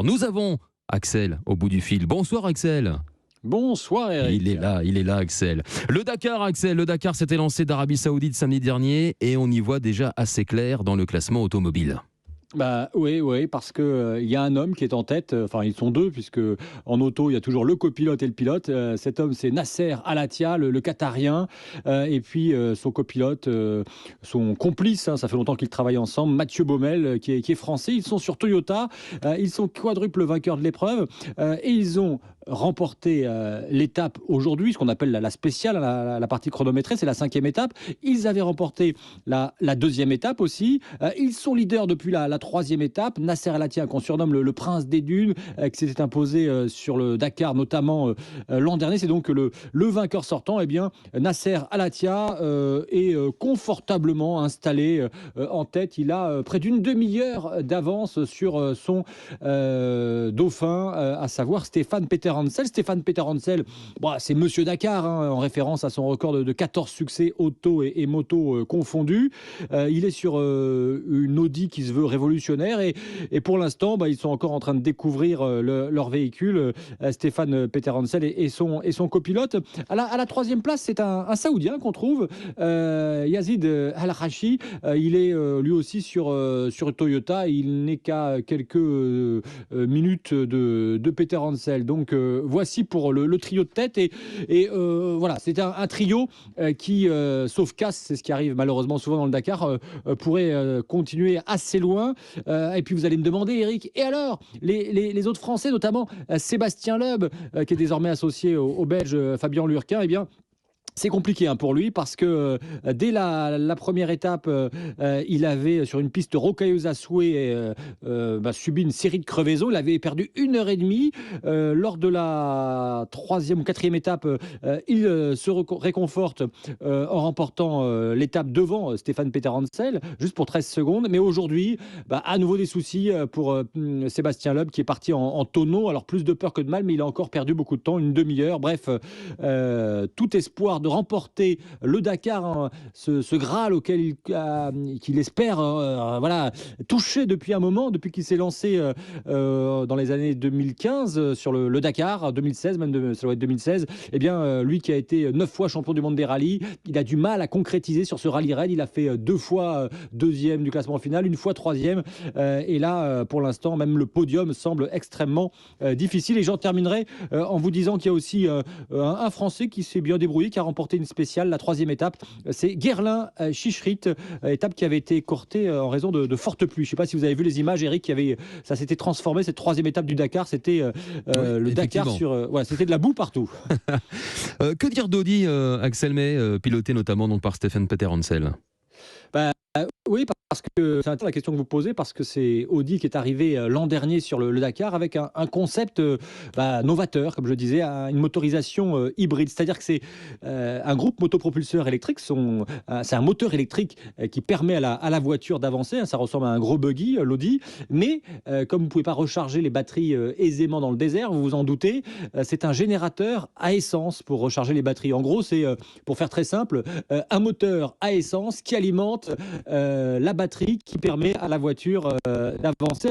Nous avons Axel au bout du fil. Bonsoir Axel. Bonsoir Eric. Il est là Axel. Le Dakar Axel, le Dakar s'était lancé d'Arabie Saoudite samedi dernier et on y voit déjà assez clair dans le classement automobile. Bah oui, parce que il y a un homme qui est en tête. Enfin, ils sont deux puisque en auto il y a toujours le copilote et le pilote. Cet homme c'est Nasser Al-Attiyah, le Qatarien, et puis son copilote, son complice. Ça fait longtemps qu'ils travaillent ensemble. Mathieu Baumel, qui est français. Ils sont sur Toyota. Ils sont quadruple vainqueurs de l'épreuve et ils ont remporté l'étape aujourd'hui, ce qu'on appelle la spéciale, la partie chronométrée, c'est la 5e étape. Ils avaient remporté la 2e étape aussi. Ils sont leaders depuis la 3e étape. Nasser Al-Attiyah, qu'on surnomme le prince des dunes, qui s'était imposé sur le Dakar notamment l'an dernier. C'est donc le vainqueur sortant. Eh bien, Nasser Al-Attiyah est confortablement installé en tête. Il a près d'une demi-heure d'avance sur son dauphin, à savoir Stéphane Peter Hansel. Stéphane Peter Hansel, c'est Monsieur Dakar, en référence à son record de 14 succès auto et moto confondus. Il est sur une Audi qui se veut révolutionnaire et pour l'instant, ils sont encore en train de découvrir leur véhicule. Stéphane Peter Hansel et son copilote. À la 3e place, c'est un Saoudien qu'on trouve, Yazid Al-Rachi. Il est lui aussi sur Toyota. Il n'est qu'à quelques minutes de Peter Hansel. Donc voici pour le trio de tête et voilà, c'est un trio qui, sauf casse, c'est ce qui arrive malheureusement souvent dans le Dakar, pourrait continuer assez loin. Et puis vous allez me demander, Eric, et alors les autres Français, notamment Sébastien Loeb, qui est désormais associé au Belge Fabien Lurquin, eh bien c'est compliqué pour lui parce que dès la première étape, il avait sur une piste rocailleuse à souhait subi une série de crevaisons. Il avait perdu 1 heure et demie. Lors de la 3e ou 4e étape, il se réconforte en remportant l'étape devant Stéphane Peter Hansel, juste pour 13 secondes. Mais aujourd'hui, à nouveau des soucis pour Sébastien Loeb qui est parti en tonneau. Alors plus de peur que de mal, mais il a encore perdu beaucoup de temps, une demi-heure. Bref, tout espoir de remporter le Dakar, ce Graal auquel qu'il espère toucher depuis un moment, depuis qu'il s'est lancé dans les années 2015 sur le Dakar, 2016 même, ça doit être 2016. Eh bien, lui qui a été 9 fois champion du monde des rallyes, il a du mal à concrétiser sur ce rallye raid. Il a fait 2 fois 2e du classement final, 1 fois 3e. Et là, pour l'instant, même le podium semble extrêmement difficile. Et j'en terminerai en vous disant qu'il y a aussi un Français qui s'est bien débrouillé, qui a remporté une spéciale, la 3e étape. C'est Guerlain Chicherit, étape qui avait été écourtée en raison de fortes pluies. Je ne sais pas si vous avez vu les images, Eric, ça s'était transformé, cette 3e étape du Dakar. C'était le Dakar c'était de la boue partout. Que dire d'Audi, Axel May, piloté notamment donc, par Stéphane Peter Hansel? Oui, parce que c'est intéressant la question que vous posez, parce que c'est Audi qui est arrivé l'an dernier sur le Dakar avec un concept novateur, comme je disais, une motorisation hybride. C'est-à-dire que c'est un groupe motopropulseur électrique. C'est un moteur électrique qui permet à la voiture d'avancer. Ça ressemble à un gros buggy, l'Audi. Mais comme vous ne pouvez pas recharger les batteries aisément dans le désert, vous vous en doutez, c'est un générateur à essence pour recharger les batteries. En gros, c'est, pour faire très simple, un moteur à essence qui alimente la batterie qui permet à la voiture d'avancer.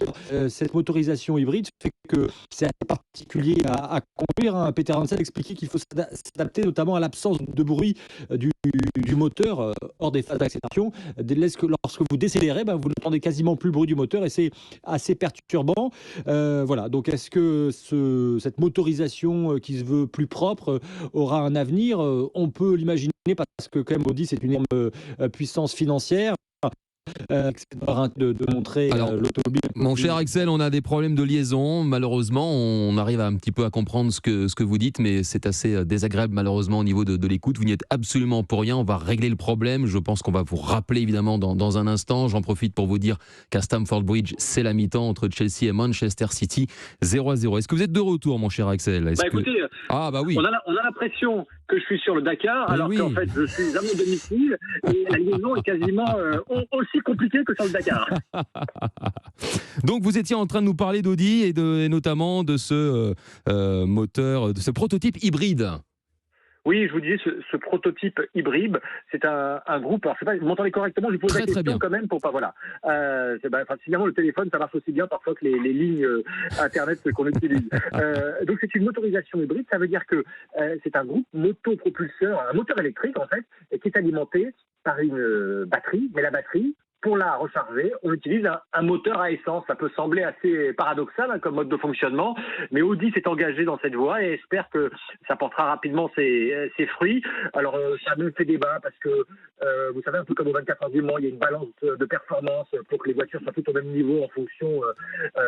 Cette motorisation hybride fait que c'est assez particulier à conduire. Peter Hansel expliquait qu'il faut s'adapter notamment à l'absence de bruit du moteur hors des phases d'accélération. Lorsque vous décélérez, vous n'entendez quasiment plus le bruit du moteur et c'est assez perturbant. Voilà. Donc est-ce que cette motorisation qui se veut plus propre aura un avenir? On peut l'imaginer parce que quand même Audi c'est une énorme puissance financière. De montrer l'automobile. Mon cher Axel, on a des problèmes de liaison. Malheureusement, on arrive un petit peu à comprendre ce que vous dites, mais c'est assez désagréable malheureusement au niveau de l'écoute. Vous n'y êtes absolument pour rien. On va régler le problème. Je pense qu'on va vous rappeler évidemment dans un instant. J'en profite pour vous dire qu'à Stamford Bridge, c'est la mi-temps entre Chelsea et Manchester City, 0-0. Est-ce que vous êtes de retour, mon cher Axel? Écoutez, oui. on a l'impression que je suis sur le Dakar, alors qu'en fait je suis à mon domicile et la liaison est quasiment aussi compliquée que sur le Dakar. Donc vous étiez en train de nous parler d'Audi et notamment de ce moteur, de ce prototype hybride. Oui, je vous disais, ce prototype hybride, c'est un groupe. Alors, je sais pas, vous m'entendez correctement? Je vous pose la question quand même pour pas. Voilà. Finalement, le téléphone, ça marche aussi bien parfois que les lignes Internet qu'on utilise. Donc, c'est une motorisation hybride. Ça veut dire que c'est un groupe motopropulseur, un moteur électrique en fait, et qui est alimenté par une batterie. Mais la batterie, pour la recharger, on utilise un moteur à essence. Ça peut sembler assez paradoxal comme mode de fonctionnement, mais Audi s'est engagé dans cette voie et espère que ça portera rapidement ses fruits. Alors, ça a même fait débat parce que, vous savez, un peu comme au 24 heures du Mans, il y a une balance de performance pour que les voitures soient toutes au même niveau en fonction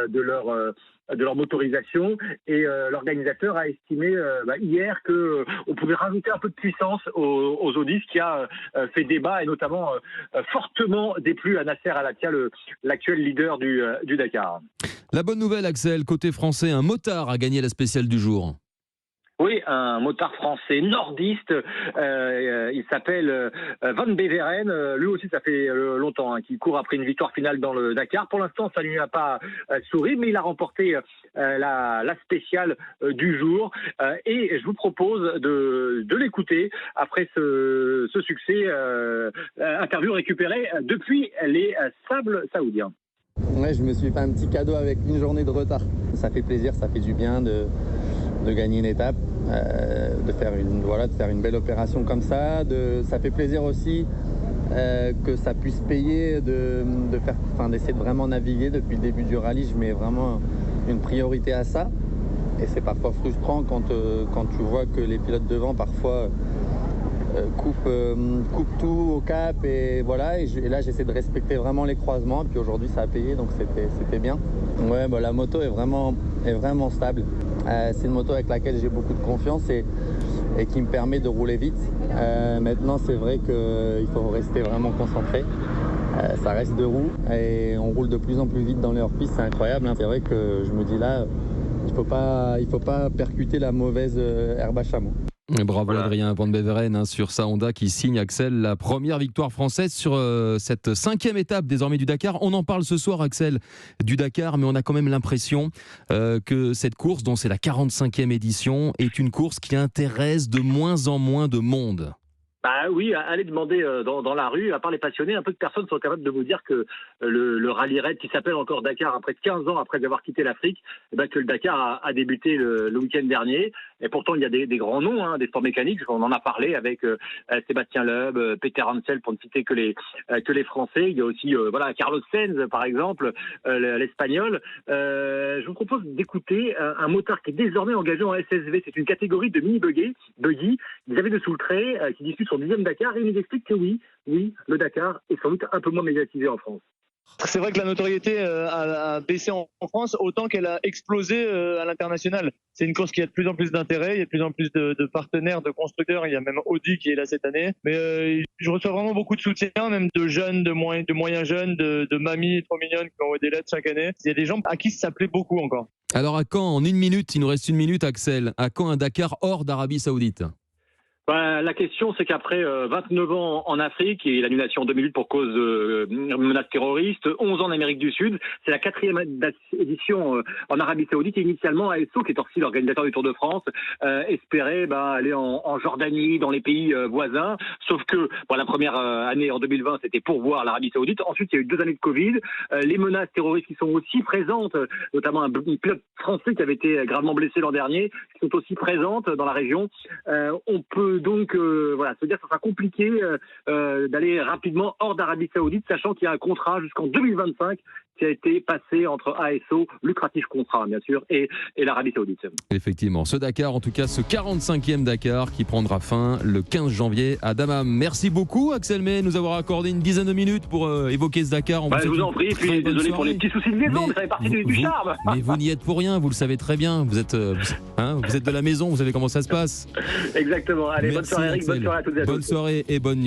de leur motorisation. Et l'organisateur a estimé hier qu'on pouvait rajouter un peu de puissance aux Audi, ce qui a fait débat et notamment fortement déplu à Nasser Al-Attiyah, l'actuel leader du Dakar. La bonne nouvelle, Axel, côté français, un motard a gagné la spéciale du jour. Oui, un motard français nordiste, il s'appelle Van Beveren. Lui aussi, ça fait longtemps qu'il court après une victoire finale dans le Dakar. Pour l'instant, ça ne lui a pas souri, mais il a remporté la spéciale du jour. Et je vous propose de l'écouter après ce succès. Interview récupérée depuis les Sables Saoudiens. Ouais, je me suis fait un petit cadeau avec une journée de retard. Ça fait plaisir, ça fait du bien de gagner une étape, de faire une belle opération comme ça. Ça fait plaisir aussi que ça puisse payer d'essayer de vraiment naviguer depuis le début du rallye. Je mets vraiment une priorité à ça. Et c'est parfois frustrant quand tu vois que les pilotes devant parfois coupent tout au cap et voilà. Et là j'essaie de respecter vraiment les croisements. Et puis aujourd'hui ça a payé, donc c'était bien. Ouais, la moto est vraiment stable. C'est une moto avec laquelle j'ai beaucoup de confiance et qui me permet de rouler vite. Maintenant, c'est vrai qu'il faut rester vraiment concentré. Ça reste 2 roues et on roule de plus en plus vite dans les hors-pistes, c'est incroyable. C'est vrai que je me dis là, il faut pas percuter la mauvaise herbe à chameau. Bravo Adrien Van Beveren sur sa Honda qui signe, Axel, la première victoire française sur cette 5e étape désormais du Dakar. On en parle ce soir, Axel, du Dakar, mais on a quand même l'impression que cette course, dont c'est la 45e édition, est une course qui intéresse de moins en moins de monde. Bah oui, allez demander dans la rue, à part les passionnés, un peu de personnes sont capables de vous dire que le rallye raid qui s'appelle encore Dakar après 15 ans après avoir quitté l'Afrique, que le Dakar a débuté le week-end dernier. Et pourtant, il y a des grands noms, des sports mécaniques. On en a parlé avec Sébastien Loeb, Peter Hansel, pour ne citer que les Français. Il y a aussi Carlos Sainz, par exemple, l'Espagnol. Je vous propose d'écouter un motard qui est désormais engagé en SSV. C'est une catégorie de mini-buggy, Xavier de Soultré, qui dispute son 10e Dakar, et il nous explique que oui, le Dakar est sans doute un peu moins médiatisé en France. C'est vrai que la notoriété a baissé en France autant qu'elle a explosé à l'international. C'est une course qui a de plus en plus d'intérêt, il y a de plus en plus de partenaires, de constructeurs, il y a même Audi qui est là cette année. Mais je reçois vraiment beaucoup de soutien, même de jeunes, de moyens jeunes, de mamies trop mignonnes qui m'envoient des lettres chaque année. Il y a des gens à qui ça plaît beaucoup encore. Alors à quand, en 1 minute, il nous reste 1 minute, Axel, à quand un Dakar hors d'Arabie Saoudite ? La question, c'est qu'après 29 ans en Afrique et l'annulation en 2008 pour cause de menaces terroristes, 11 ans en Amérique du Sud, c'est la 4e édition en Arabie Saoudite. Et initialement, ASO, qui est aussi l'organisateur du Tour de France, espérait aller en Jordanie, dans les pays voisins. Sauf que la première année, en 2020, c'était pour voir l'Arabie Saoudite. Ensuite, il y a eu 2 années de Covid. Les menaces terroristes qui sont aussi présentes, notamment un pilote français qui avait été gravement blessé l'an dernier, qui sont aussi présentes dans la région. On peut donc se dire que ça sera compliqué d'aller rapidement hors d'Arabie Saoudite, sachant qu'il y a un contrat jusqu'en 2025 qui a été passé entre ASO, lucratif contrat bien sûr, et l'Arabie Saoudite. Effectivement, ce Dakar, en tout cas ce 45e Dakar qui prendra fin le 15 janvier à Dammam. Merci beaucoup Axel May de nous avoir accordé une dizaine de minutes pour évoquer ce Dakar. Je vous en prie, puis désolé pour les petits soucis de liaison, mais ça fait partie du charme. Mais vous n'y êtes pour rien, vous le savez très bien, vous êtes de la maison, vous savez comment ça se passe. Exactement, allez, bonne soirée Eric, bonne soirée à toutes et à tous. Bonne soirée et bonne nuit.